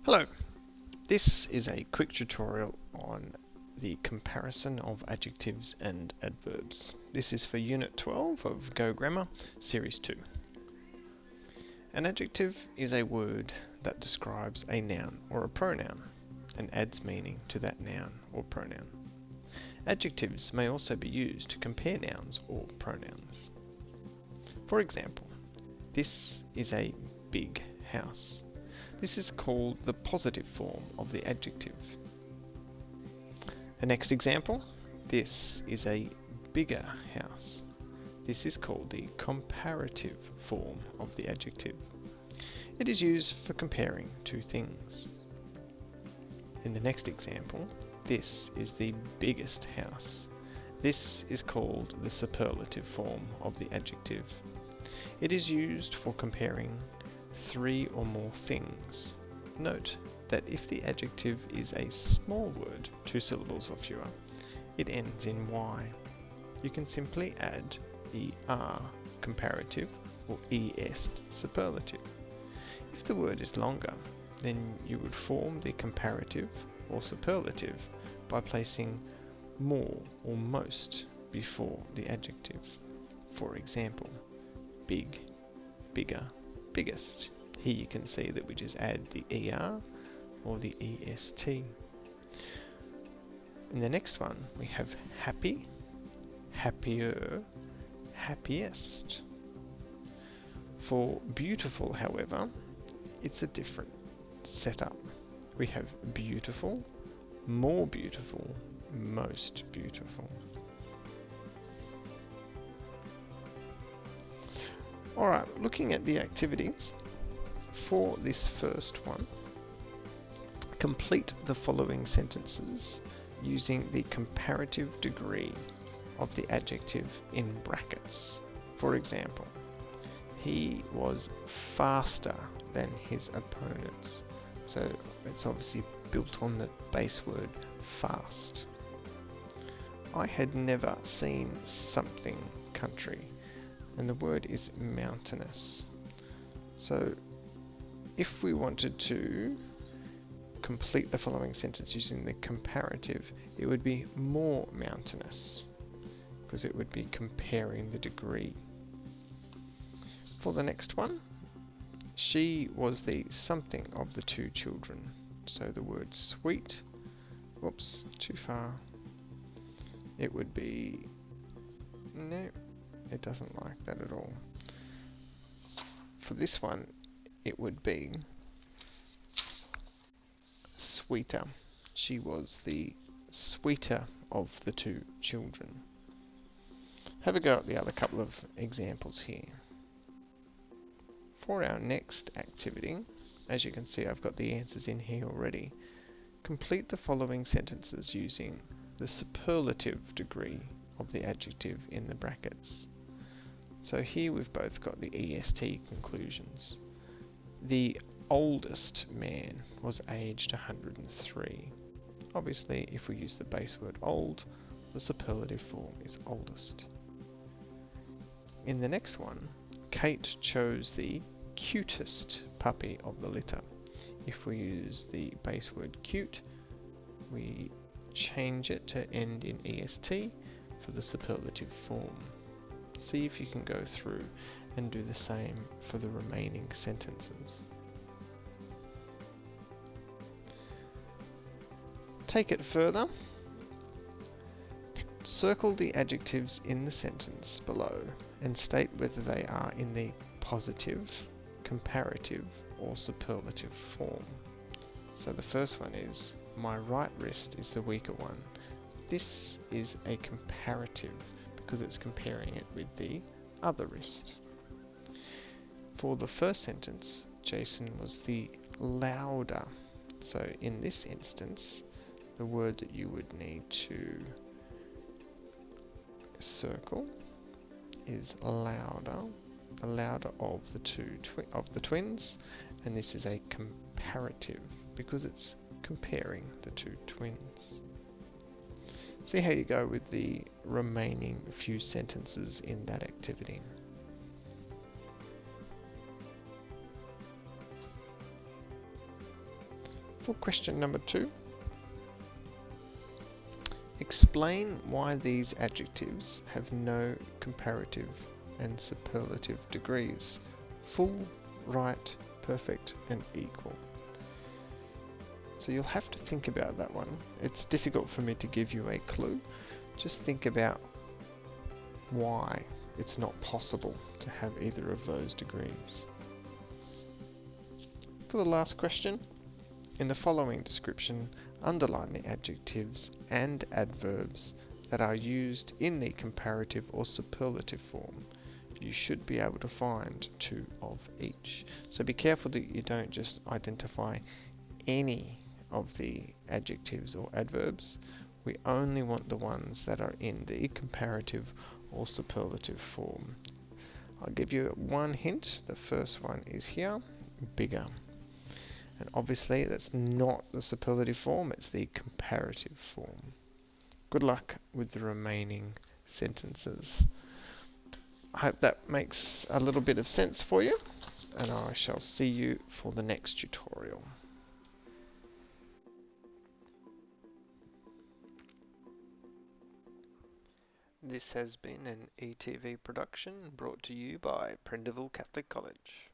Hello, this is a quick tutorial on the comparison of adjectives and adverbs. This is for Unit 12 of Go Grammar, Series 2. An adjective is a word that describes a noun or a pronoun and adds meaning to that noun or pronoun. Adjectives may also be used to compare nouns or pronouns. For example, this is a big house. This is called the positive form of the adjective. The next example, this is a bigger house. This is called the comparative form of the adjective. It is used for comparing two things. In the next example, this is the biggest house. This is called the superlative form of the adjective. It is used for comparing three or more things. Note that if the adjective is a small word, 2 syllables or fewer, it ends in Y. You can simply add ER comparative or ES superlative. If the word is longer, then you would form the comparative or superlative by placing more or most before the adjective. For example, big, bigger, biggest. Here you can see that we just add the ER or the EST. In the next one, we have happy, happier, happiest. For beautiful, however, it's a different setup. We have beautiful, more beautiful, most beautiful. Alright, looking at the activities for this first one, complete the following sentences using the comparative degree of the adjective in brackets. For example, he was faster than his opponents. So it's obviously built on the base word fast. I had never seen something country, and the word is mountainous. So if we wanted to complete the following sentence using the comparative, it would be more mountainous, because it would be comparing the degree. For the next one, she was the something of the two children. So the word sweet, whoops, too far. It would be, no, it doesn't like that at all. For this one, it would be sweeter. She was the sweeter of the two children. Have a go at the other couple of examples here. For our next activity, as you can see, I've got the answers in here already. Complete the following sentences using the superlative degree of the adjective in the brackets. So here we've both got the EST conclusions. The oldest man was aged 103. Obviously, if we use the base word old, the superlative form is oldest. In the next one, Kate chose the cutest puppy of the litter. If we use the base word cute, we change it to end in EST for the superlative form. See if you can go through and do the same for the remaining sentences. Take it further. Circle the adjectives in the sentence below and state whether they are in the positive, comparative, or superlative form. So the first one is, my right wrist is the weaker one. This is a comparative because it's comparing it with the other wrist. For the first sentence, Jason was the louder. So in this instance, the word that you would need to circle is louder, the louder of the twins, and this is a comparative because it's comparing the two twins. See how you go with the remaining few sentences in that activity. For question number 2, explain why these adjectives have no comparative and superlative degrees: full, right, perfect, and equal. So you'll have to think about that one. It's difficult for me to give you a clue. Just think about why it's not possible to have either of those degrees. For the last question, in the following description, underline the adjectives and adverbs that are used in the comparative or superlative form. You should be able to find 2 of each. So be careful that you don't just identify any of the adjectives or adverbs. We only want the ones that are in the comparative or superlative form. I'll give you one hint. The first one is here, bigger. And obviously that's not the superlative form, it's the comparative form. Good luck with the remaining sentences. I hope that makes a little bit of sense for you, and I shall see you for the next tutorial. This has been an ETV production brought to you by Prendiville Catholic College.